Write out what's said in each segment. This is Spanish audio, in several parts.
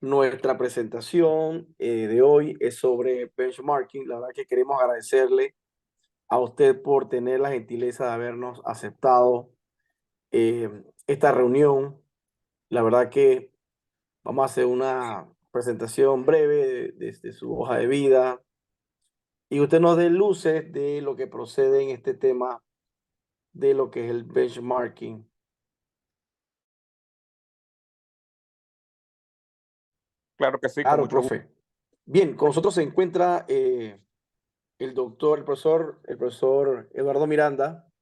Nuestra presentación de hoy es sobre benchmarking. La verdad que queremos agradecerle a usted por tener la gentileza de habernos aceptado esta reunión. La verdad que vamos a hacer una presentación breve desde su hoja de vida y usted nos dé luces de lo que procede en este tema de lo que es el benchmarking. Claro que sí, con Claro, mucho gusto. profe. Bien, con nosotros se encuentra el profesor Eduardo Miranda.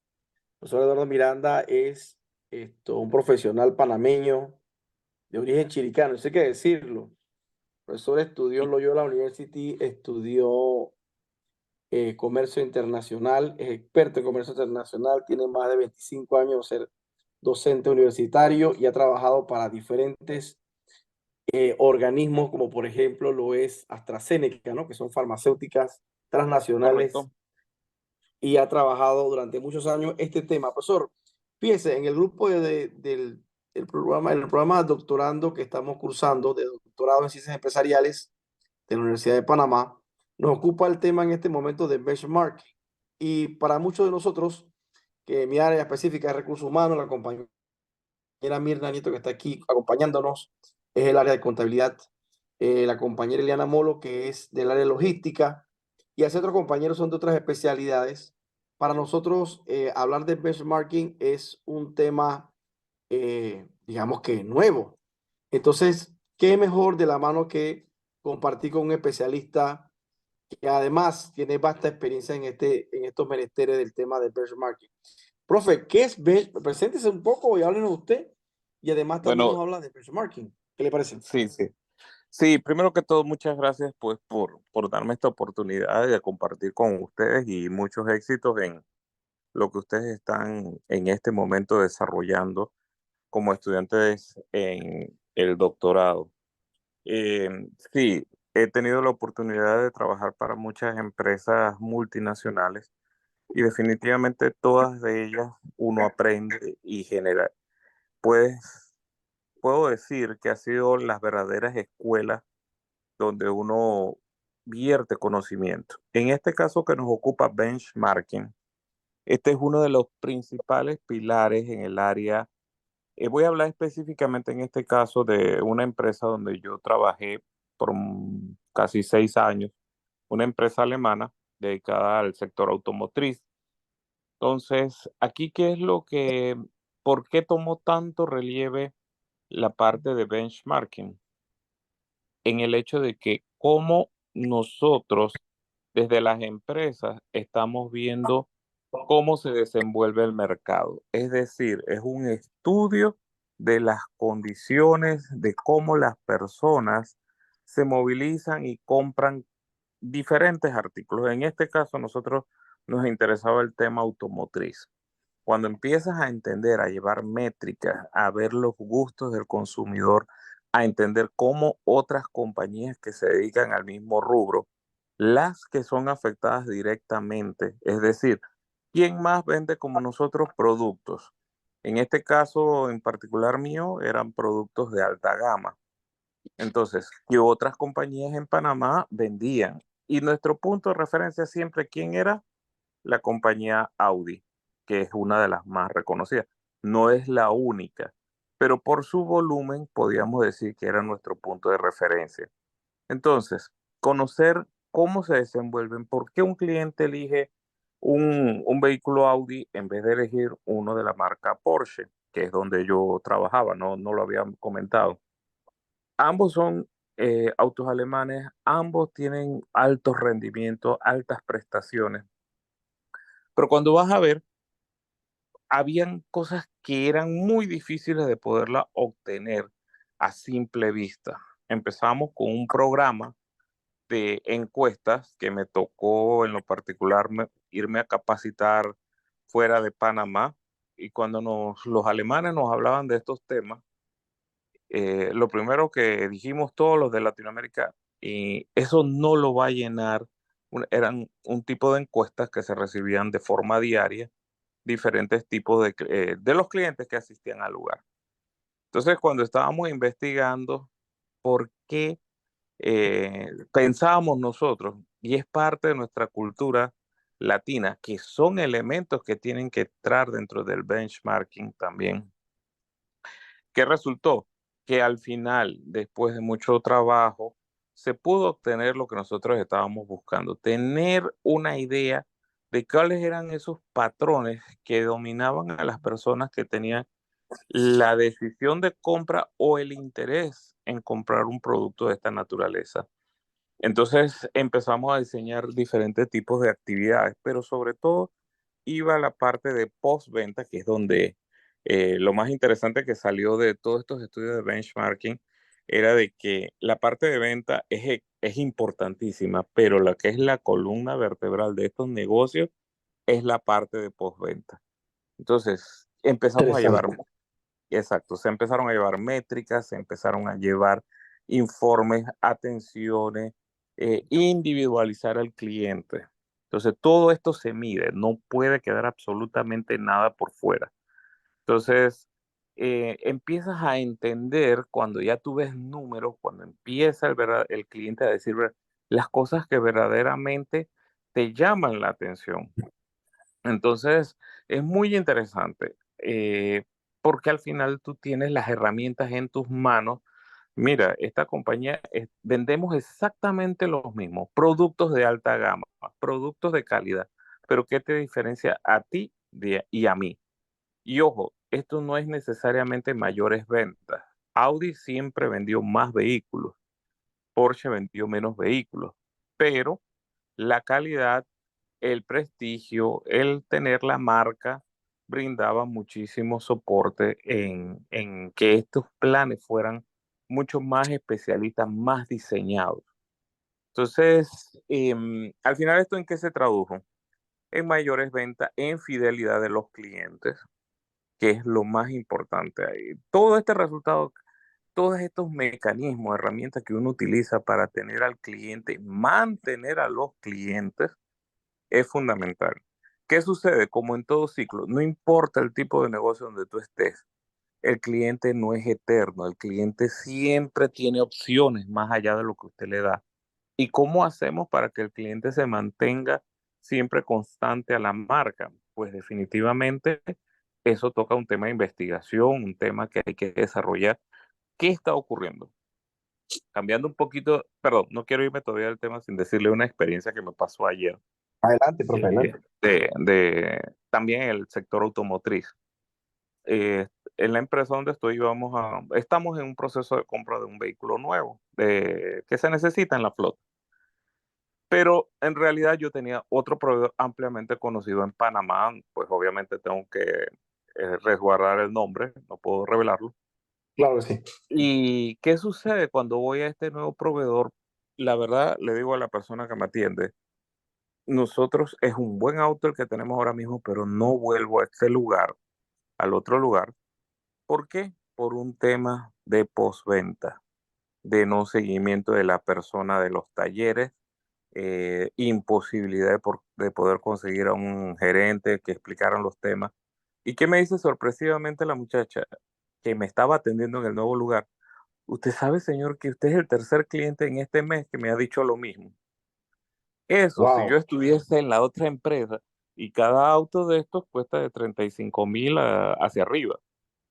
El profesor Eduardo Miranda es un profesional panameño de origen chiricano, eso hay que decirlo. El profesor estudió en Loyola University, estudió comercio internacional, es experto en comercio internacional, tiene más de 25 años de ser docente universitario y ha trabajado para diferentes organismos, como por ejemplo lo es AstraZeneca, ¿no? Que son farmacéuticas transnacionales Correcto. y ha trabajado durante muchos años este tema. Profesor, fíjese, en el grupo el programa doctorando que estamos cursando de doctorado en ciencias empresariales de la Universidad de Panamá, nos ocupa el tema en este momento de benchmark. Y para muchos de nosotros, que mi área específica es recursos humanos, la compañera Mirna Nieto que está aquí acompañándonos, es el área de contabilidad, la compañera Eliana Molo, que es del área de logística, y así otros compañeros son de otras especialidades. Para nosotros, hablar de benchmarking es un tema, digamos que nuevo. Entonces, ¿qué mejor de la mano que compartir con un especialista que además tiene vasta experiencia en estos menesteres del tema de benchmarking? Profe, ¿qué es benchmarking? Preséntese un poco y háblenos usted. Y además también Bueno, nos habla de benchmarking. ¿Qué le parece? sí, sí. Sí, primero que todo, muchas gracias pues por darme esta oportunidad de compartir con ustedes y muchos éxitos en lo que ustedes están en este momento desarrollando como estudiantes en el doctorado. Eh, sí, he tenido la oportunidad de trabajar para muchas empresas multinacionales y definitivamente todas de ellas uno aprende y genera. Pues puedo decir que ha sido las verdaderas escuelas donde uno vierte conocimiento. En este caso que nos ocupa benchmarking, este es uno de los principales pilares en el área. Voy a hablar específicamente en este caso de una empresa donde yo trabajé por casi 6 años, una empresa alemana dedicada al sector automotriz. Entonces, aquí, ¿por qué tomó tanto relieve la parte de benchmarking? En el hecho de que cómo nosotros desde las empresas estamos viendo cómo se desenvuelve el mercado. Es decir, es un estudio de las condiciones de cómo las personas se movilizan y compran diferentes artículos. En este caso, a nosotros nos interesaba el tema automotriz. Cuando empiezas a entender, a llevar métricas, a ver los gustos del consumidor, a entender cómo otras compañías que se dedican al mismo rubro, las que son afectadas directamente, es decir, ¿quién más vende como nosotros productos? En este caso en particular mío eran productos de alta gama. Entonces, ¿qué otras compañías en Panamá vendían? Y nuestro punto de referencia siempre, ¿quién era? La compañía Audi, que es una de las más reconocidas. No es la única, pero por su volumen podríamos decir que era nuestro punto de referencia. Entonces, conocer cómo se desenvuelven, por qué un cliente elige un vehículo Audi en vez de elegir uno de la marca Porsche, que es donde yo trabajaba, no lo había comentado. Ambos son autos alemanes, ambos tienen altos rendimientos, altas prestaciones, pero cuando vas a ver, habían cosas que eran muy difíciles de poderla obtener a simple vista. Empezamos con un programa de encuestas que me tocó en lo particular irme a capacitar fuera de Panamá, y cuando los alemanes nos hablaban de estos temas, lo primero que dijimos todos los de Latinoamérica, y eso no lo va a llenar, eran un tipo de encuestas que se recibían de forma diaria, diferentes tipos de los clientes que asistían al lugar. Entonces, cuando estábamos investigando, por qué pensábamos nosotros, y es parte de nuestra cultura latina, que son elementos que tienen que entrar dentro del benchmarking también. ¿Qué resultó? Que al final, después de mucho trabajo, se pudo obtener lo que nosotros estábamos buscando, tener una idea de cuáles eran esos patrones que dominaban a las personas que tenían la decisión de compra o el interés en comprar un producto de esta naturaleza. Entonces empezamos a diseñar diferentes tipos de actividades, pero sobre todo iba a la parte de postventa, que es donde lo más interesante que salió de todos estos estudios de benchmarking era de que la parte de venta es importantísima, pero la que es la columna vertebral de estos negocios es la parte de postventa. Entonces empezamos a llevar. Interesante. Exacto, se empezaron a llevar métricas, se empezaron a llevar informes, atenciones, individualizar al cliente. Entonces, todo esto se mide, no puede quedar absolutamente nada por fuera. Entonces, empiezas a entender cuando ya tú ves números, cuando empieza el cliente a decir las cosas que verdaderamente te llaman la atención. Entonces, es muy interesante, porque al final tú tienes las herramientas en tus manos. Mira, esta compañía vendemos exactamente los mismos, productos de alta gama, productos de calidad, pero ¿qué te diferencia a ti y a mí? Y ojo, esto no es necesariamente mayores ventas. Audi siempre vendió más vehículos, Porsche vendió menos vehículos, pero la calidad, el prestigio, el tener la marca brindaba muchísimo soporte en que estos planes fueran mucho más especialistas, más diseñados. Entonces, al final, ¿esto en qué se tradujo? En mayores ventas, en fidelidad de los clientes, que es lo más importante ahí. Todo este resultado, todos estos mecanismos, herramientas que uno utiliza para tener al cliente, mantener a los clientes, es fundamental. ¿Qué sucede? Como en todo ciclo, no importa el tipo de negocio donde tú estés, el cliente no es eterno, el cliente siempre tiene opciones más allá de lo que usted le da. ¿Y cómo hacemos para que el cliente se mantenga siempre constante a la marca? Pues definitivamente eso toca un tema de investigación, un tema que hay que desarrollar. ¿Qué está ocurriendo? Cambiando un poquito, perdón, no quiero irme todavía del tema sin decirle una experiencia que me pasó ayer. Adelante, profe, adelante. También en el sector automotriz. Eh, en la empresa donde estoy, estamos en un proceso de compra de un vehículo nuevo que se necesita en la flota. Pero en realidad yo tenía otro proveedor ampliamente conocido en Panamá, pues obviamente tengo que resguardar el nombre, no puedo revelarlo. Claro que sí. ¿Y qué sucede cuando voy a este nuevo proveedor? La verdad, le digo a la persona que me atiende, nosotros es un buen auto el que tenemos ahora mismo, pero no vuelvo a este lugar, al otro lugar. ¿Por qué? Por un tema de postventa, de no seguimiento de la persona de los talleres, imposibilidad de poder conseguir a un gerente que explicara los temas. ¿Y qué me dice sorpresivamente la muchacha que me estaba atendiendo en el nuevo lugar? Usted sabe, señor, que usted es el tercer cliente en este mes que me ha dicho lo mismo. Eso, si yo Wow. estuviese en la otra empresa y cada auto de estos cuesta de 35,000 hacia arriba.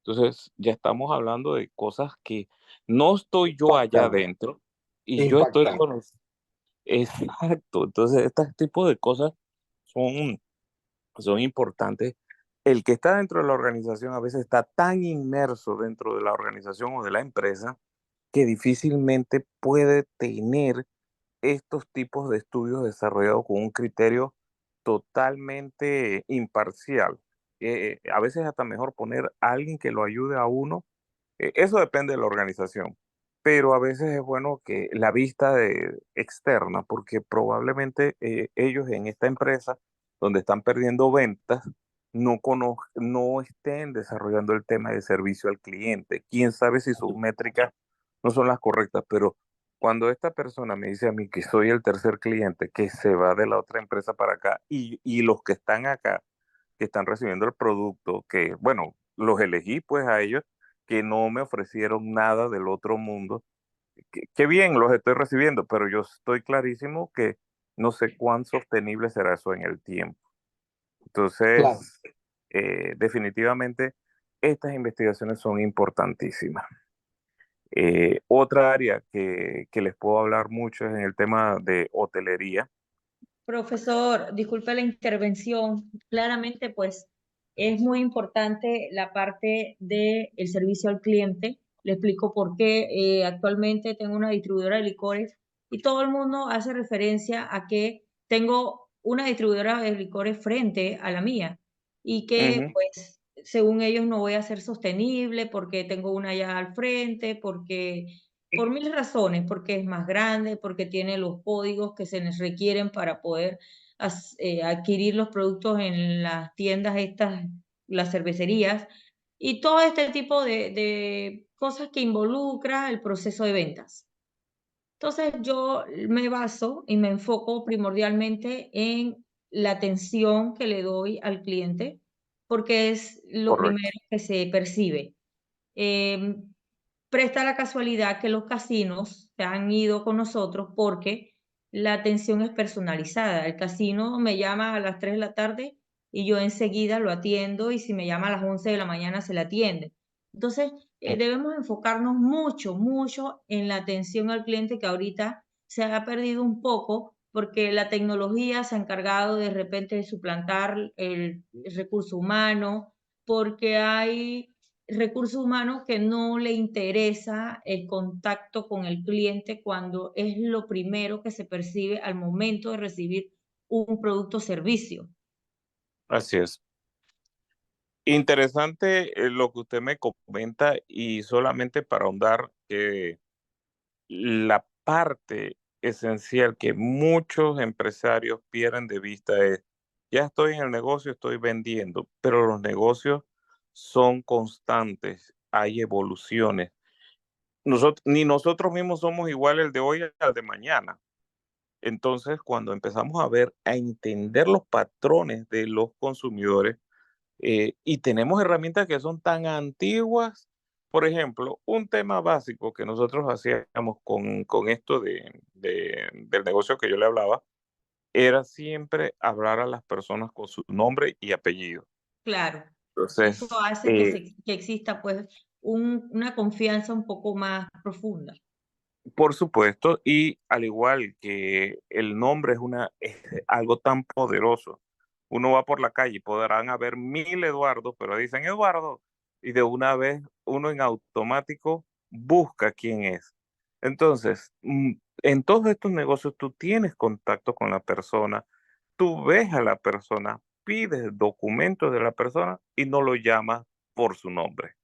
Entonces, ya estamos hablando de cosas que no estoy yo allá Impactan, adentro y yo estoy impactan. con... Exacto. Entonces, este tipo de cosas son, son importantes. El que está dentro de la organización a veces está tan inmerso dentro de la organización o de la empresa que difícilmente puede tener estos tipos de estudios desarrollados con un criterio totalmente imparcial. A veces hasta mejor poner a alguien que lo ayude a uno. Eso depende de la organización, pero a veces es bueno que la vista externa, porque probablemente ellos en esta empresa donde están perdiendo ventas no estén desarrollando el tema de servicio al cliente. Quién sabe si sus métricas no son las correctas, pero cuando esta persona me dice a mí que soy el tercer cliente que se va de la otra empresa para acá y los que están acá, que están recibiendo el producto, que bueno, los elegí pues a ellos, que no me ofrecieron nada del otro mundo, qué bien los estoy recibiendo, pero yo estoy clarísimo que no sé cuán sostenible será eso en el tiempo. Claro, Entonces, definitivamente, estas investigaciones son importantísimas. Otra área que les puedo hablar mucho es en el tema de hotelería. Profesor, disculpe la intervención. Claramente, pues es muy importante la parte del servicio al cliente. Le explico por qué. Actualmente tengo una distribuidora de licores y todo el mundo hace referencia a que tengo una distribuidora de licores frente a la mía y que, Ujú. pues, según ellos no voy a ser sostenible porque tengo una allá al frente, porque por mil razones, porque es más grande, porque tiene los códigos que se les requieren para poder adquirir los productos en las tiendas estas, las cervecerías, y todo este tipo de cosas que involucra el proceso de ventas. Entonces yo me baso y me enfoco primordialmente en la atención que le doy al cliente, porque es lo Correcto. primero que se percibe. Em, Presta la casualidad que los casinos se han ido con nosotros porque la atención es personalizada. El casino me llama a las 3 de la tarde y yo enseguida lo atiendo y si me llama a las 11 de la mañana se le atiende. Entonces, debemos enfocarnos mucho, mucho en la atención al cliente que ahorita se ha perdido un poco porque la tecnología se ha encargado de repente de suplantar el recurso humano, porque hay recursos humanos que no le interesa el contacto con el cliente cuando es lo primero que se percibe al momento de recibir un producto o servicio. Así es. Interesante lo que usted me comenta y solamente para ahondar que la parte esencial que muchos empresarios pierden de vista es, ya estoy en el negocio, estoy vendiendo, pero los negocios son constantes, hay evoluciones. Ni nosotros mismos somos igual el de hoy al de mañana. Entonces, cuando empezamos a ver, a entender los patrones de los consumidores, y tenemos herramientas que son tan antiguas. Por ejemplo, un tema básico que nosotros hacíamos con esto del negocio que yo le hablaba, era siempre hablar a las personas con su nombre y apellido. Claro, eso Entonces, hace que exista pues una confianza un poco más profunda. por supuesto, y al igual que el nombre es algo tan poderoso. Uno va por la calle y podrán haber 1000 Eduardo, pero dicen Eduardo, y de una vez uno en automático busca quién es. Entonces, en todos estos negocios tú tienes contacto con la persona, tú ves a la persona, pides documentos de la persona y no lo llamas por su nombre.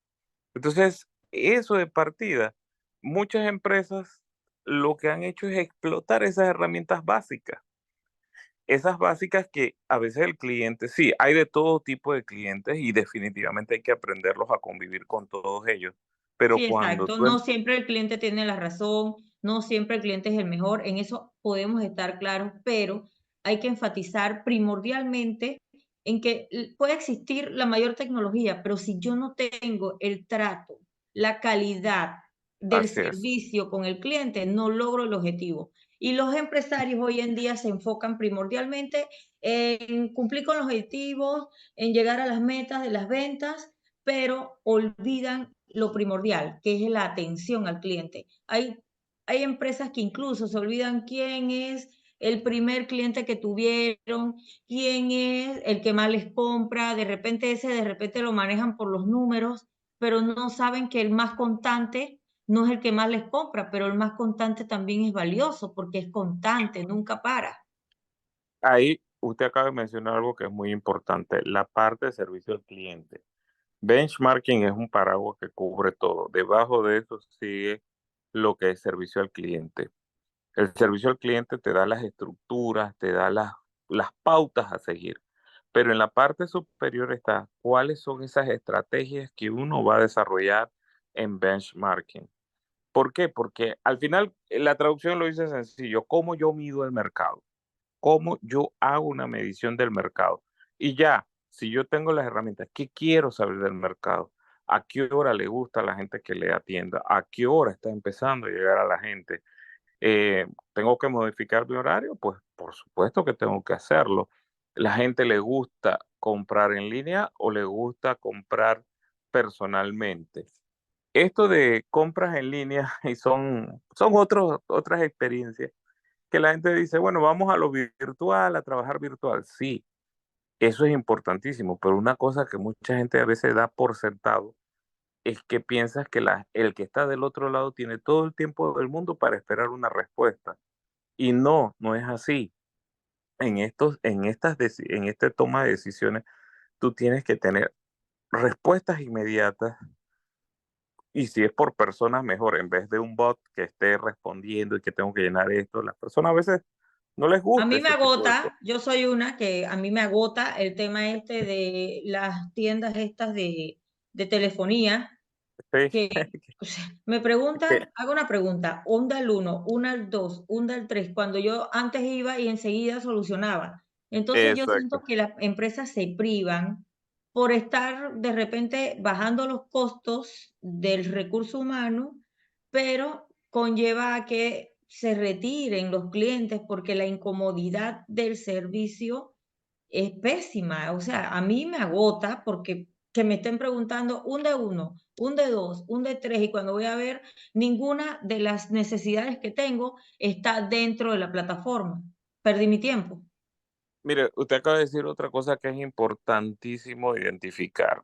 Entonces, eso de partida, muchas empresas lo que han hecho es explotar esas herramientas básicas. Esas básicas que a veces el cliente, sí, hay de todo tipo de clientes y definitivamente hay que aprenderlos a convivir con todos ellos. Pero Sí, cuando exacto. tú, No siempre el cliente tiene la razón, no siempre el cliente es el mejor, en eso podemos estar claros, pero hay que enfatizar primordialmente en que puede existir la mayor tecnología, pero si yo no tengo el trato, la calidad del así es, servicio con el cliente, no logro el objetivo. Y los empresarios hoy en día se enfocan primordialmente en cumplir con los objetivos, en llegar a las metas de las ventas, pero olvidan lo primordial, que es la atención al cliente. Hay empresas que incluso se olvidan quién es el primer cliente que tuvieron, quién es el que más les compra, de repente lo manejan por los números, pero no saben que el más constante no es el que más les compra, pero el más constante también es valioso porque es constante, nunca para. ahí usted acaba de mencionar algo que es muy importante, la parte de servicio al cliente. Benchmarking es un paraguas que cubre todo. Debajo de eso sigue lo que es servicio al cliente. El servicio al cliente te da las estructuras, te da las pautas a seguir, pero en la parte superior está cuáles son esas estrategias que uno va a desarrollar en benchmarking. ¿Por qué? Porque al final la traducción lo dice sencillo, ¿cómo yo mido el mercado? ¿Cómo yo hago una medición del mercado? Y ya, si yo tengo las herramientas, ¿qué quiero saber del mercado? a qué hora le gusta a la gente que le atienda, a qué hora está empezando a llegar a la gente. ¿Tengo que modificar mi horario? Pues por supuesto que tengo que hacerlo. ¿La gente le gusta comprar en línea o le gusta comprar personalmente? Esto de compras en línea y son otras experiencias que la gente dice, bueno, vamos a lo virtual, a trabajar virtual. Sí, eso es importantísimo, pero una cosa que mucha gente a veces da por sentado es que piensas que el que está del otro lado tiene todo el tiempo del mundo para esperar una respuesta. Y no, no es así. En esta toma de decisiones, tú tienes que tener respuestas inmediatas y si es por personas, mejor, en vez de un bot que esté respondiendo y que tengo que llenar esto. Las personas a veces no les A gusta mí me ese tipo de cosas. agota, yo soy una que a mí me agota el tema este de las tiendas estas de telefonía, Sí, que o sea, me que- preguntan, hago una pregunta, onda al 1, onda al 2, onda al 3, cuando yo antes iba y enseguida solucionaba. Entonces yo siento exacto. que las empresas se privan por estar de repente bajando los costos del recurso humano, pero conlleva a que se retiren los clientes porque la incomodidad del servicio es pésima. O sea, a mí me agota porque que me estén preguntando un de uno, un de dos, un de tres, y cuando voy a ver, ninguna de las necesidades que tengo está dentro de la plataforma. Perdí mi tiempo. Mire, usted acaba de decir otra cosa que es importantísimo identificar.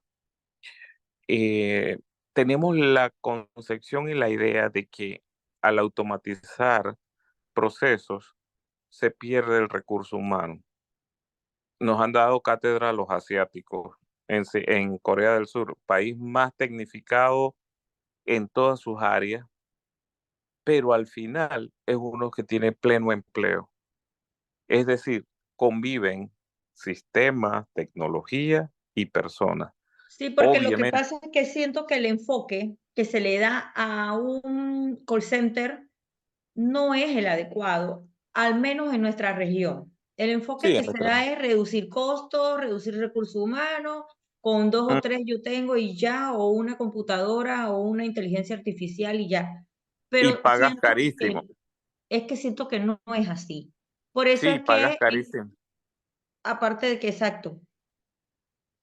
Eh, Tenemos la concepción y la idea de que al automatizar procesos se pierde el recurso humano. Nos han dado cátedra los asiáticos en Corea del Sur, país más tecnificado en todas sus áreas, pero al final es uno que tiene pleno empleo. Es decir, conviven sistemas, tecnología y personas. Sí, porque lo que Obviamente, pasa es que siento que el enfoque que se le da a un call center no es el adecuado, al menos en nuestra región. El enfoque sí, que en se nuestra. da es reducir costos, reducir recursos humanos, con 2 Mm, o 3 yo tengo y ya, o una computadora o una inteligencia artificial y ya. Y Pero pagas carísimo. siento que no es así. Por eso Sí, es pagas que, carísimo. aparte de que exacto,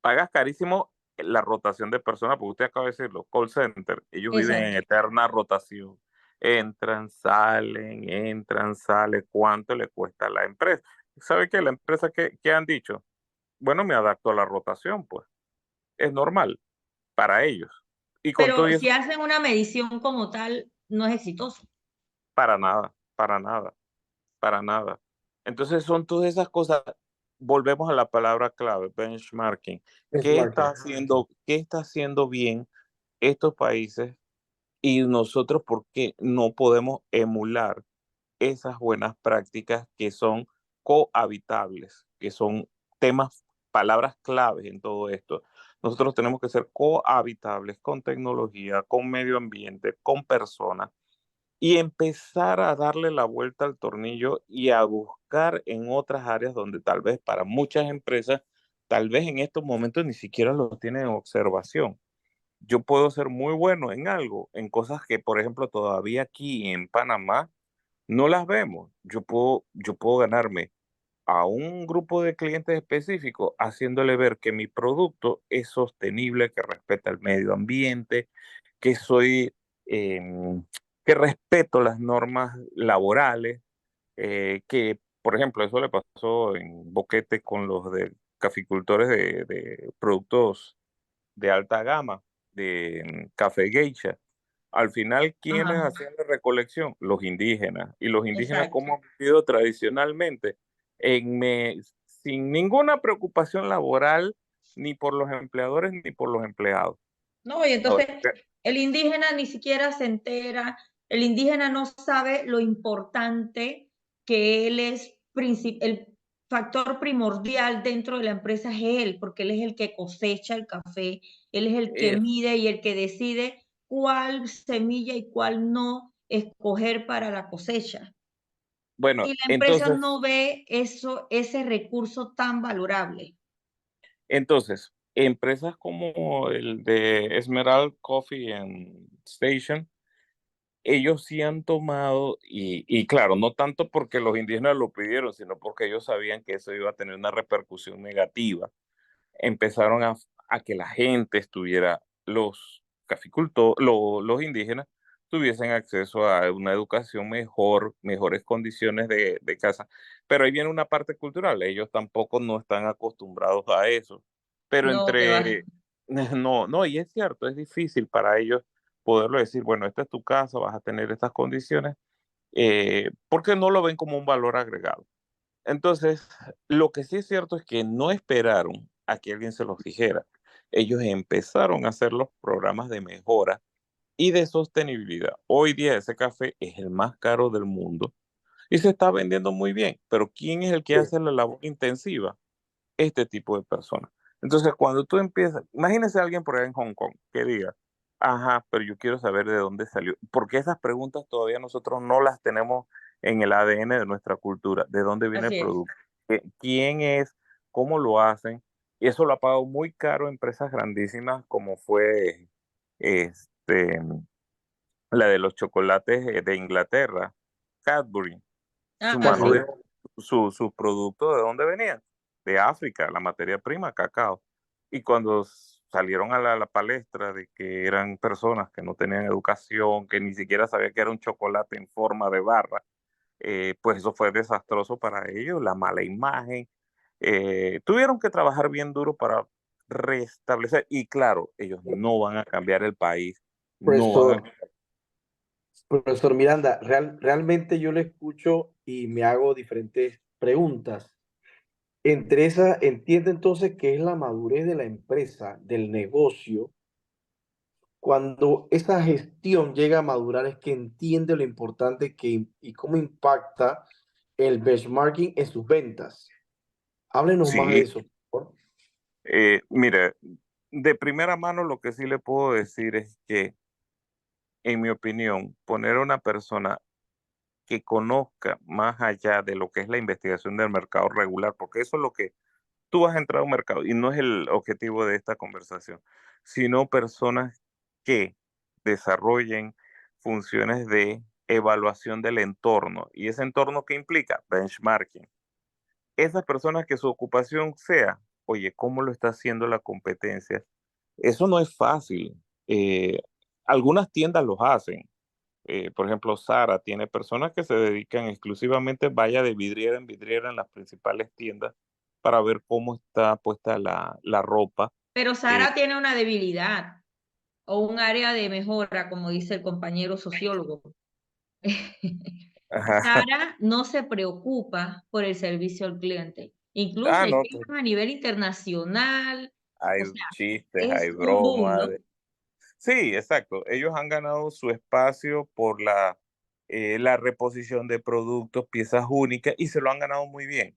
Pagas carísimo la rotación de personas, porque usted acaba de decirlo, call center, ellos viven en exacto. eterna rotación. Entran, salen, ¿cuánto le cuesta a la empresa? ¿Sabe qué? La empresa que han dicho, bueno, me adapto a la rotación, pues, es normal para ellos. Y con todo Pero eso, si hacen una medición como tal, no es exitoso. para nada, para nada, para nada. Entonces son todas esas cosas, volvemos a la palabra clave, benchmarking. Benchmarking. Qué está haciendo bien estos países y nosotros por qué no podemos emular esas buenas prácticas que son cohabitables, que son temas, palabras claves en todo esto? Nosotros tenemos que ser cohabitables con tecnología, con medio ambiente, con personas y empezar a darle la vuelta al tornillo y a buscar en otras áreas donde tal vez para muchas empresas, tal vez en estos momentos ni siquiera lo tienen en observación. Yo puedo ser muy bueno en algo, en cosas que, por ejemplo, todavía aquí en Panamá no las vemos. Yo puedo ganarme a un grupo de clientes específicos haciéndole ver que mi producto es sostenible, que respeta el medio ambiente, que em, que respeto las normas laborales, que, por ejemplo, eso le pasó en Boquete con los de caficultores de productos de alta gama, de café geisha. Al final, ¿quiénes Ajá, hacían la recolección? Los indígenas. ¿Y los indígenas exacto. cómo han vivido tradicionalmente? Sin ninguna preocupación laboral, ni por los empleadores ni por los empleados. No, y A ver, entonces el indígena ni siquiera se entera, el indígena no sabe lo importante que él es, el factor primordial dentro de la empresa es él, porque él es el que cosecha el café, él es el que es- mide y el que decide cuál semilla y cuál no escoger para la cosecha. bueno, Y la empresa entonces, no ve eso, ese recurso tan valorable. entonces, empresas como el de Esmeralda Coffee and Station, ellos sí han tomado, y claro, no tanto porque los indígenas lo pidieron, sino porque ellos sabían que eso iba a tener una repercusión negativa. Empezaron a que la gente estuviera, los caficultores, los indígenas, tuviesen acceso a una educación mejor, mejores condiciones de casa. Pero ahí viene una parte cultural, ellos tampoco no están acostumbrados a eso. Pero No, que va. no, no, y es cierto, es difícil para ellos poderlo decir, bueno, esta es tu casa, vas a tener estas condiciones, porque no lo ven como un valor agregado. Entonces, lo que sí es cierto es que no esperaron a que alguien se los dijera. Ellos empezaron a hacer los programas de mejora y de sostenibilidad. Hoy día ese café es el más caro del mundo y se está vendiendo muy bien, pero ¿quién es el que Sí. hace la labor intensiva? Este tipo de personas. Entonces, cuando tú empiezas, imagínese a alguien por allá en Hong Kong que diga, ajá, pero yo quiero saber de dónde salió, porque esas preguntas todavía nosotros no las tenemos en el ADN de nuestra cultura, de dónde viene el Así es. producto, quién es, cómo lo hacen, y eso lo ha pagado muy caro empresas grandísimas como fue este, la de los chocolates de Inglaterra, Cadbury, Ah, su mano así. Así de, es. sus productos, ¿de dónde venían? De África, la materia prima, cacao. Y cuando salieron a la palestra de que eran personas que no tenían educación, que ni siquiera sabían que era un chocolate en forma de barra, pues eso fue desastroso para ellos, la mala imagen. Tuvieron que trabajar bien duro para restablecer, y claro, ellos no van a cambiar el país, no van a... Profesor, profesor Miranda, realmente yo le escucho y me hago diferentes preguntas. Entre esas, entiende entonces que es la madurez de la empresa, del negocio. Cuando esa gestión llega a madurar, es que entiende lo importante que y cómo impacta el benchmarking en sus ventas. Háblenos más de Sí, eso, por favor. mire, de primera mano lo que sí le puedo decir es que, en mi opinión, poner a una persona que conozca más allá de lo que es la investigación del mercado regular, porque eso es lo que tú vas a entrar a un mercado y no es el objetivo de esta conversación, sino personas que desarrollen funciones de evaluación del entorno. ¿Y ese entorno qué implica? Benchmarking. Esas personas que su ocupación sea, oye, ¿cómo lo está haciendo la competencia? Eso no es fácil. Eh, Algunas tiendas los hacen. Por ejemplo, Zara tiene personas que se dedican exclusivamente, vaya de vidriera en vidriera en las principales tiendas para ver cómo está puesta la ropa. Pero Eh, Sara tiene una debilidad o un área de mejora, como dice el compañero sociólogo. ajá. Sara no se preocupa por el servicio al cliente. Incluso Ah, hay no, tiendas a nivel internacional, hay o sea, chistes, hay es un boom, bromas. ¿no? Sí, exacto. Ellos han ganado su espacio por la reposición de productos, piezas únicas, y se lo han ganado muy bien.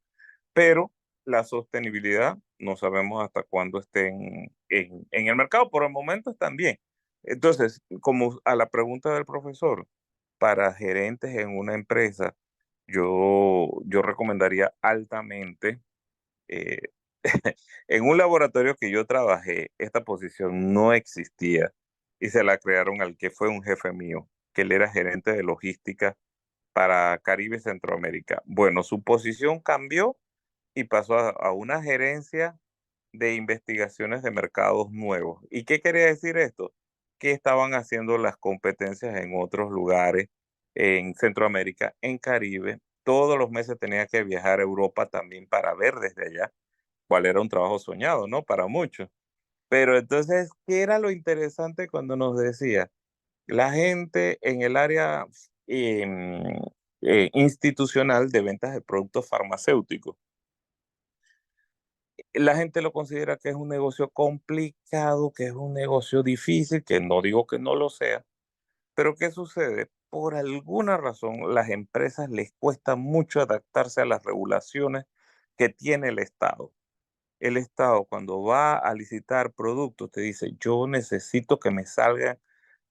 Pero la sostenibilidad no sabemos hasta cuándo estén en el mercado. Por el momento están bien. Entonces, como a la pregunta del profesor, para gerentes en una empresa, yo recomendaría altamente, eh, en un laboratorio que yo trabajé, esta posición no existía y se la crearon al que fue un jefe mío, que él era gerente de logística para Caribe y Centroamérica. Bueno, su posición cambió y pasó a una gerencia de investigaciones de mercados nuevos. ¿Y qué quería decir esto? Que estaban haciendo las competencias en otros lugares, en Centroamérica, en Caribe. Todos los meses tenía que viajar a Europa también para ver desde allá cuál era un trabajo soñado, ¿no? Para muchos. Pero entonces, ¿qué era lo interesante cuando nos decía? La gente en el área em, institucional de ventas de productos farmacéuticos, la gente lo considera que es un negocio complicado, que es un negocio difícil, que no digo que no lo sea, pero ¿qué sucede? Por alguna razón, las empresas les cuesta mucho adaptarse a las regulaciones que tiene el Estado. El Estado, cuando va a licitar productos, te dice, yo necesito que me salgan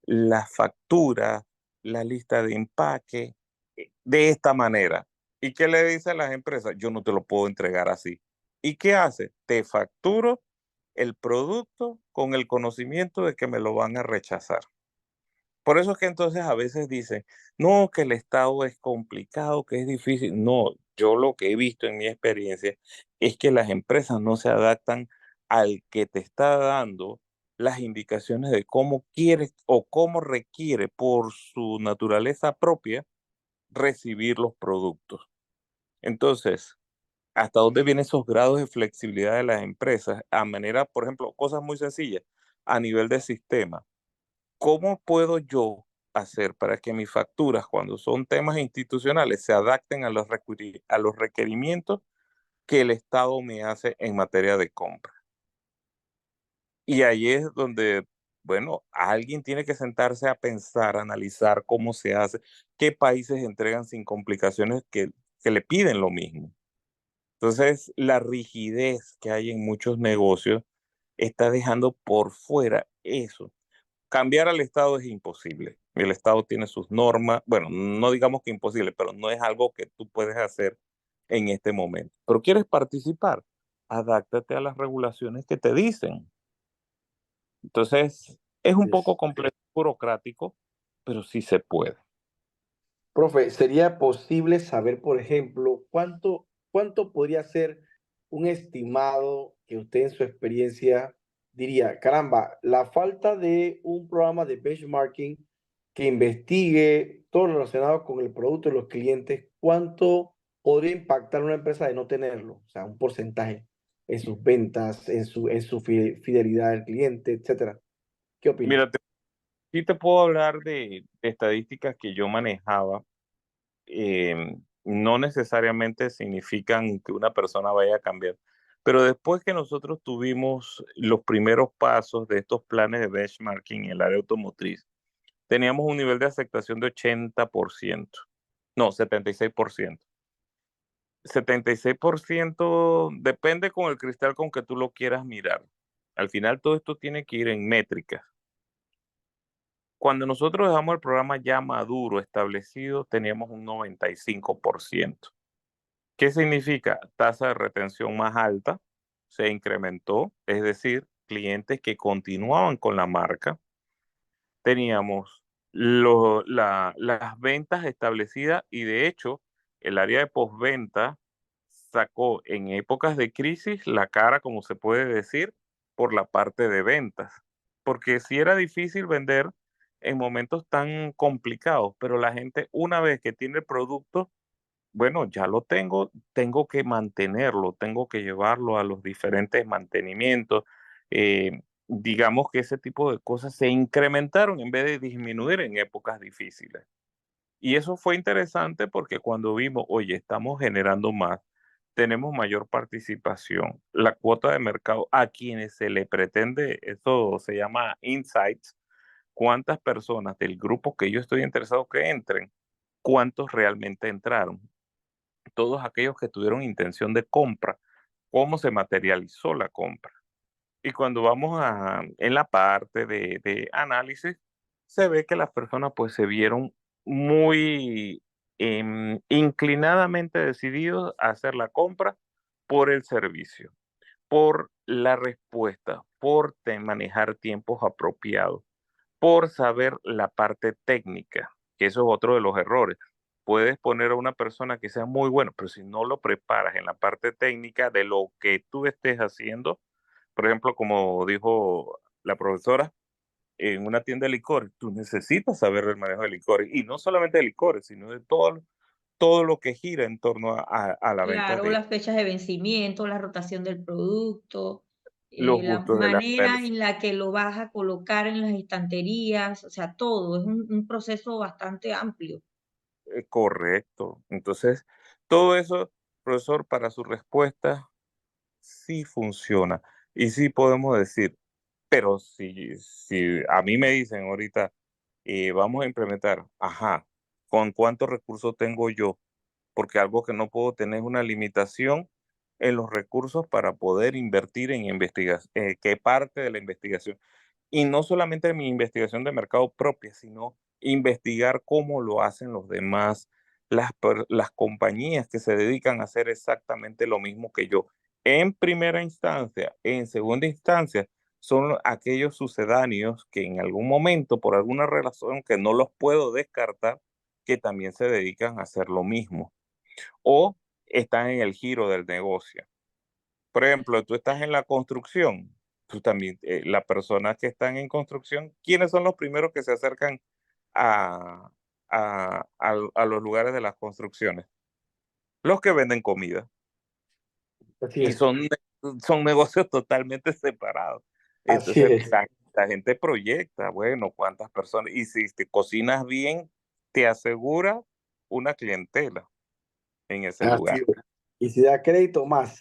las facturas, la lista de empaque, de esta manera. ¿Y qué le dice a las empresas? Yo no te lo puedo entregar así. ¿Y qué hace? Te facturo el producto con el conocimiento de que me lo van a rechazar. Por eso es que entonces a veces dicen, no, que el Estado es complicado, que es difícil. No, yo lo que he visto en mi experiencia es que las empresas no se adaptan al que te está dando las indicaciones de cómo quiere o cómo requiere por su naturaleza propia recibir los productos. Entonces, ¿hasta dónde vienen esos grados de flexibilidad de las empresas? A manera, por ejemplo, cosas muy sencillas, a nivel de sistema. ¿Cómo puedo yo hacer para que mis facturas, cuando son temas institucionales, se adapten a a los requerimientos que el Estado me hace en materia de compra? Y ahí es donde, bueno, alguien tiene que sentarse a pensar, a analizar cómo se hace, qué países entregan sin complicaciones que le piden lo mismo. Entonces, la rigidez que hay en muchos negocios está dejando por fuera eso. Cambiar al Estado es imposible. El Estado tiene sus normas, bueno, no digamos que imposible, pero no es algo que tú puedes hacer en este momento. Pero quieres participar, adáptate a las regulaciones que te dicen. Entonces, es un poco complejo, burocrático, pero sí se puede. Profe, ¿sería posible saber, por ejemplo, cuánto podría ser un estimado que usted en su experiencia diría, caramba, la falta de un programa de benchmarking que investigue todo lo relacionado con el producto de los clientes, cuánto podría impactar una empresa de no tenerlo? O sea, un porcentaje en sus ventas, en su fidelidad al cliente, etcétera. ¿Qué opina? Mira, sí te puedo hablar de estadísticas que yo manejaba. No necesariamente significan que una persona vaya a cambiar. Pero después que nosotros tuvimos los primeros pasos de estos planes de benchmarking en el área automotriz, teníamos un nivel de aceptación de 80%, no, 76%. 76% depende con el cristal con que tú lo quieras mirar. Al final todo esto tiene que ir en métricas. Cuando nosotros dejamos el programa ya maduro, establecido, teníamos un 95%. ¿Qué significa? Tasa de retención más alta, se incrementó, es decir, clientes que continuaban con la marca. Teníamos las ventas establecidas y de hecho el área de postventa sacó en épocas de crisis la cara, como se puede decir, por la parte de ventas. Porque sí era difícil vender en momentos tan complicados, pero la gente una vez que tiene el producto, bueno, ya lo tengo que mantenerlo, tengo que llevarlo a los diferentes mantenimientos. Digamos que ese tipo de cosas se incrementaron en vez de disminuir en épocas difíciles. Y eso fue interesante porque cuando vimos, oye, estamos generando más, tenemos mayor participación, la cuota de mercado a quienes se le pretende, eso se llama insights, cuántas personas del grupo que yo estoy interesado que entren, cuántos realmente entraron, todos aquellos que tuvieron intención de compra, cómo se materializó la compra. Y cuando vamos en la parte de análisis, se ve que las personas pues se vieron muy inclinadamente decididos a hacer la compra por el servicio, por la respuesta, por manejar tiempos apropiados, por saber la parte técnica, que eso es otro de los errores. Puedes poner a una persona que sea muy buena, pero si no lo preparas en la parte técnica de lo que tú estés haciendo, por ejemplo, como dijo la profesora, en una tienda de licores, tú necesitas saber el manejo de licores, y no solamente de licores, sino de todo lo que gira en torno a la venta Claro, de las fechas de vencimiento, la rotación del producto, los la gustos de las manera personas. en la que lo vas a colocar en las estanterías, o sea, todo, es un proceso bastante amplio. Correcto. Entonces, todo eso, profesor, para su respuesta, sí funciona. Y sí podemos decir, pero si a mí me dicen ahorita, vamos a implementar, ajá, ¿con cuántos recursos tengo yo? Porque algo que no puedo tener es una limitación en los recursos para poder invertir en investigación, qué parte de la investigación. Y no solamente mi investigación de mercado propia, sino investigar cómo lo hacen los demás, las compañías que se dedican a hacer exactamente lo mismo que yo en primera instancia. En segunda instancia, son aquellos sucedáneos que en algún momento, por alguna razón que no los puedo descartar, que también se dedican a hacer lo mismo o están en el giro del negocio. Por ejemplo, tú estás en la construcción, tú también, las personas que están en construcción, ¿quiénes son los primeros que se acercan a, a los lugares de las construcciones? Los que venden comida. Así Y es, son negocios totalmente separados. así Entonces, es, la gente proyecta, bueno, cuántas personas, y si te cocinas bien, te asegura una clientela en ese así lugar. es. Y si da crédito, más.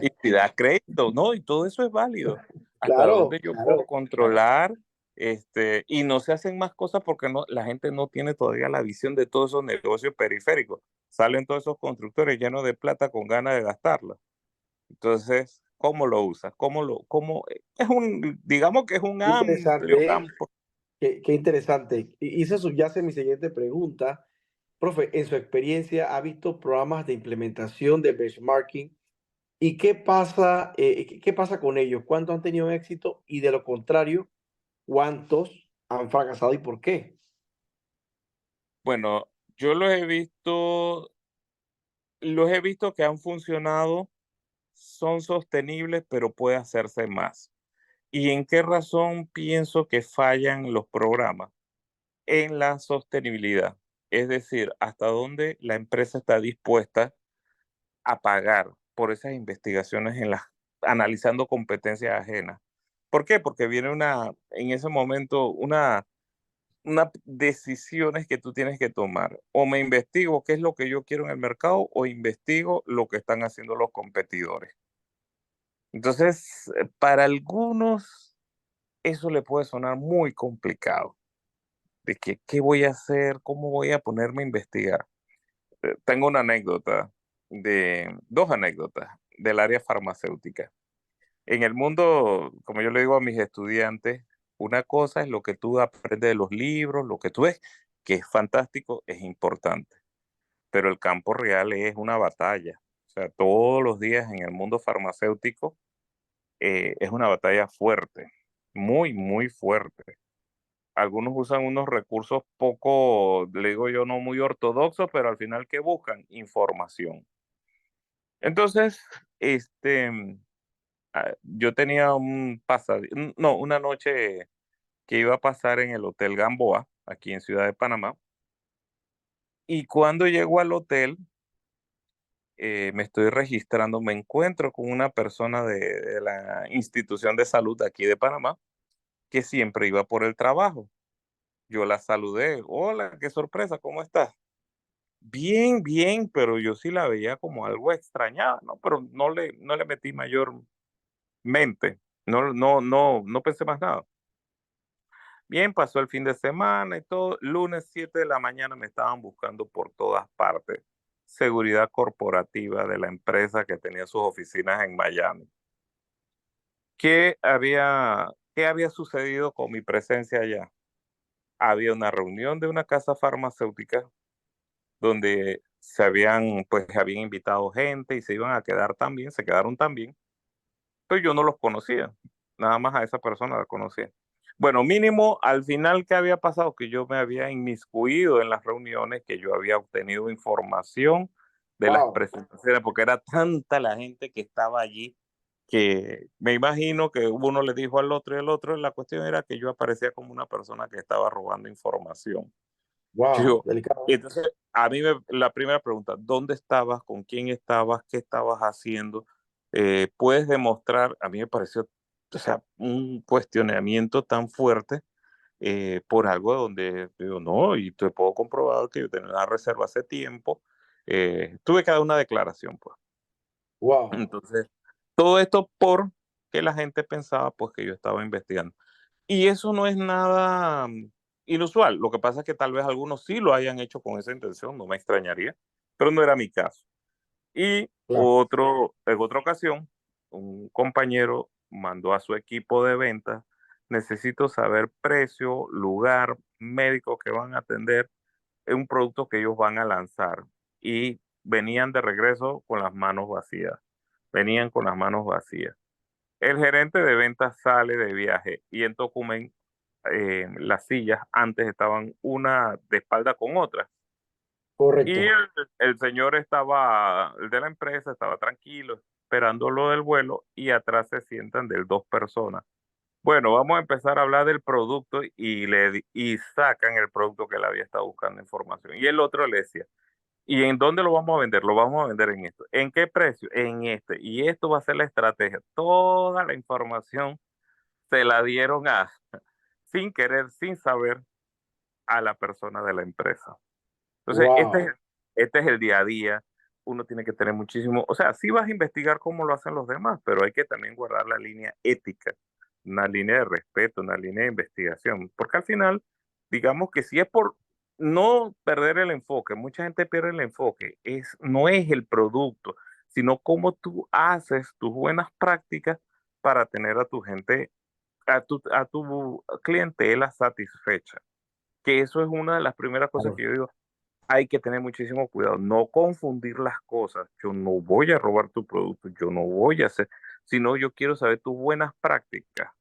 Y si da crédito, ¿no? Y todo eso es válido. Hasta Claro, dónde yo puedo claro. controlar, y no se hacen más cosas porque no, la gente no tiene todavía la visión de todos esos negocios periféricos. Salen todos esos constructores llenos de plata con ganas de gastarla. Entonces, ¿cómo lo usas? Es un, digamos que es un Qué amplio interesante, campo? qué interesante. Y eso subyace mi siguiente pregunta. Profe, en su experiencia, ¿ha visto programas de implementación de benchmarking? ¿Y qué pasa con ellos? ¿Cuántos han tenido éxito? Y de lo contrario, ¿cuántos han fracasado y por qué? Bueno, yo los he visto que han funcionado, son sostenibles, pero puede hacerse más. ¿Y en qué razón pienso que fallan los programas? En la sostenibilidad. Es decir, hasta dónde la empresa está dispuesta a pagar por esas investigaciones analizando competencias ajenas. ¿Por qué? Porque viene en ese momento, una decisiones que tú tienes que tomar. O me investigo qué es lo que yo quiero en el mercado o investigo lo que están haciendo los competidores. Entonces, para algunos eso le puede sonar muy complicado, de que qué voy a hacer, cómo voy a ponerme a investigar. Tengo una anécdota, dos anécdotas del área farmacéutica. En el mundo, como yo le digo a mis estudiantes, una cosa es lo que tú aprendes de los libros, lo que tú ves, que es fantástico, es importante, pero el campo real es una batalla. O sea, todos los días en el mundo farmacéutico es una batalla fuerte, muy, muy fuerte. Algunos usan unos recursos poco, le digo yo, no muy ortodoxos, pero al final, ¿qué buscan? Información. Entonces, yo tenía no, una noche que iba a pasar en el Hotel Gamboa, aquí en Ciudad de Panamá, y cuando llego al hotel, me estoy registrando, me encuentro con una persona de la institución de salud de aquí de Panamá, que siempre iba por el trabajo. Yo la saludé, hola, qué sorpresa, ¿cómo estás? Bien, bien, pero yo sí la veía como algo extrañada, ¿no? Pero no le metí mayor mente, no pensé más nada. Bien, pasó el fin de semana y todo. Lunes 7 de la mañana me estaban buscando por todas partes. Seguridad corporativa de la empresa que tenía sus oficinas en Miami. ¿Qué había sucedido con mi presencia allá? Había una reunión de una casa farmacéutica donde habían invitado gente y se iban a quedar también, se quedaron también, pero yo no los conocía, nada más a esa persona la conocía. Bueno, mínimo al final, ¿qué había pasado? Que yo me había inmiscuido en las reuniones, que yo había obtenido información de las Wow, presentaciones, porque era tanta la gente que estaba allí, que me imagino que uno le dijo al otro y el otro, la cuestión era que yo aparecía como una persona que estaba robando información. wow, Yo, delicado. entonces, la primera pregunta, ¿dónde estabas? ¿Con quién estabas? ¿Qué estabas haciendo? ¿Puedes demostrar? A mí me pareció, o sea, un cuestionamiento tan fuerte por algo donde digo, no, y te puedo comprobar que yo tenía una reserva hace tiempo. Tuve que dar una declaración, pues. Wow, Entonces, todo esto porque la gente pensaba, pues, que yo estaba investigando. Y eso no es nada inusual. Lo que pasa es que tal vez algunos sí lo hayan hecho con esa intención, no me extrañaría, pero no era mi caso. Y claro. en otra ocasión, un compañero mandó a su equipo de ventas, necesito saber precio, lugar, médicos que van a atender un producto que ellos van a lanzar. Y venían de regreso con las manos vacías. venían con las manos vacías. El gerente de ventas sale de viaje y en Tocumen las sillas antes estaban una de espalda con otra. Y Correcto. el señor estaba, el de la empresa, estaba tranquilo, esperando lo del vuelo y atrás se sientan de dos personas. Bueno, vamos a empezar a hablar del producto y sacan el producto que él había estado buscando información. Y el otro le decía, ¿y en dónde lo vamos a vender? Lo vamos a vender en esto. ¿En qué precio? En este. Y esto va a ser la estrategia. Toda la información se la dieron sin querer, sin saber, a la persona de la empresa. Entonces, Wow. este es el día a día. Uno tiene que tener muchísimo, o sea, sí vas a investigar cómo lo hacen los demás, pero hay que también guardar la línea ética, una línea de respeto, una línea de investigación, porque al final, digamos que si es por no perder el enfoque, mucha gente pierde el enfoque, no es el producto, sino cómo tú haces tus buenas prácticas para tener a tu gente, a tu clientela satisfecha, que eso es una de las primeras cosas Claro. que yo digo, hay que tener muchísimo cuidado, no confundir las cosas. Yo no voy a robar tu producto, yo no voy a hacer, sino yo quiero saber tus buenas prácticas.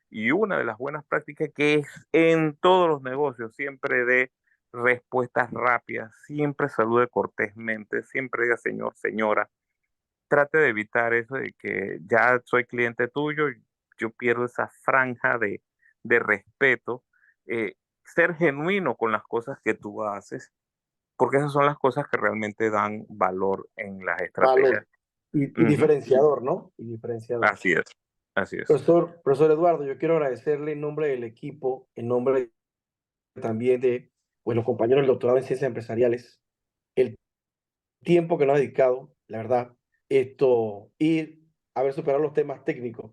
Y una de las buenas prácticas que es en todos los negocios, siempre dé respuestas rápidas, siempre salude cortésmente, siempre diga señor, señora. Trate de evitar eso de que ya soy cliente tuyo, yo pierdo esa franja de respeto. Ser genuino con las cosas que tú haces porque esas son las cosas que realmente dan valor en las estrategias. Valor. Y Ujú. diferenciador, ¿no? Y diferenciador. Así es, así es. Profesor Eduardo, yo quiero agradecerle en nombre del equipo, en nombre también de pues, los compañeros del doctorado en ciencias empresariales, el tiempo que nos ha dedicado, la verdad, y haber superado los temas técnicos.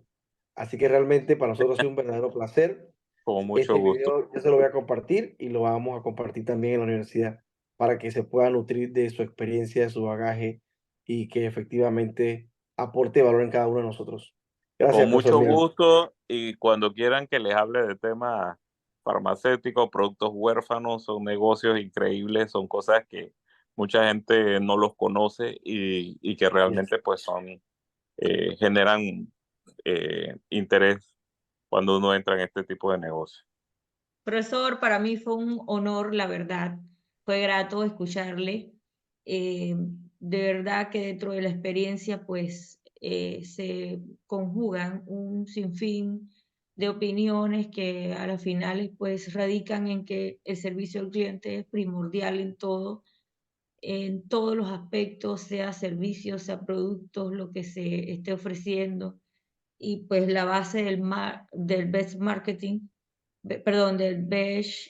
Así que realmente para nosotros ha sido un verdadero placer. Con mucho Este gusto. video yo se lo voy a compartir y lo vamos a compartir también en la universidad para que se pueda nutrir de su experiencia, de su bagaje y que efectivamente aporte valor en cada uno de nosotros. Con Gracias, profesor. mucho Mira, gusto y cuando quieran que les hable de temas farmacéuticos, productos huérfanos, son negocios increíbles, son cosas que mucha gente no los conoce y que realmente pues generan interés cuando uno entra en este tipo de negocio. Profesor, para mí fue un honor, la verdad. Fue grato escucharle. De verdad que dentro de la experiencia, pues, se conjugan un sinfín de opiniones que a las finales, pues, radican en que el servicio al cliente es primordial en todos los aspectos, sea servicios, sea productos, lo que se esté ofreciendo. Y pues la base del best marketing, perdón, del best,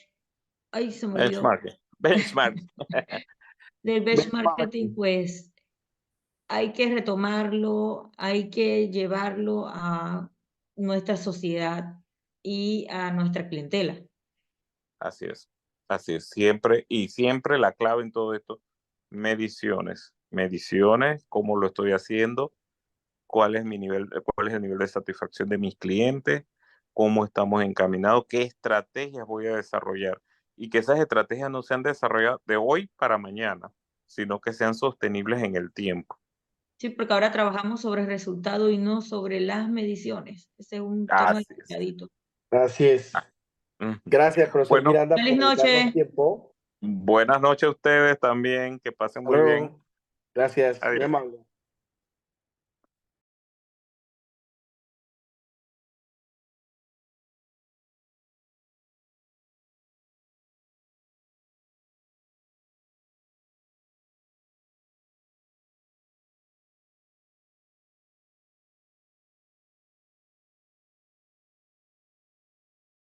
ay, se me olvidó, Benchmarking. Benchmark. del best marketing, benchmarking. pues hay que retomarlo, hay que llevarlo a nuestra sociedad y a nuestra clientela. Así es, así es. Siempre y siempre la clave en todo esto, mediciones. Mediciones, cómo lo estoy haciendo, cuál es mi nivel, cuál es el nivel de satisfacción de mis clientes, cómo estamos encaminados, qué estrategias voy a desarrollar y que esas estrategias no sean desarrolladas de hoy para mañana, sino que sean sostenibles en el tiempo. Sí, porque ahora trabajamos sobre el resultado y no sobre las mediciones. Ese es un tema Así es. delicadito. Así es. Ujú. Gracias, profesor Bueno, Miranda, Feliz por dedicarnos noche. tiempo. buenas noches a ustedes también, que pasen Hasta muy bien. luego. Gracias. Muy Adiós. amable.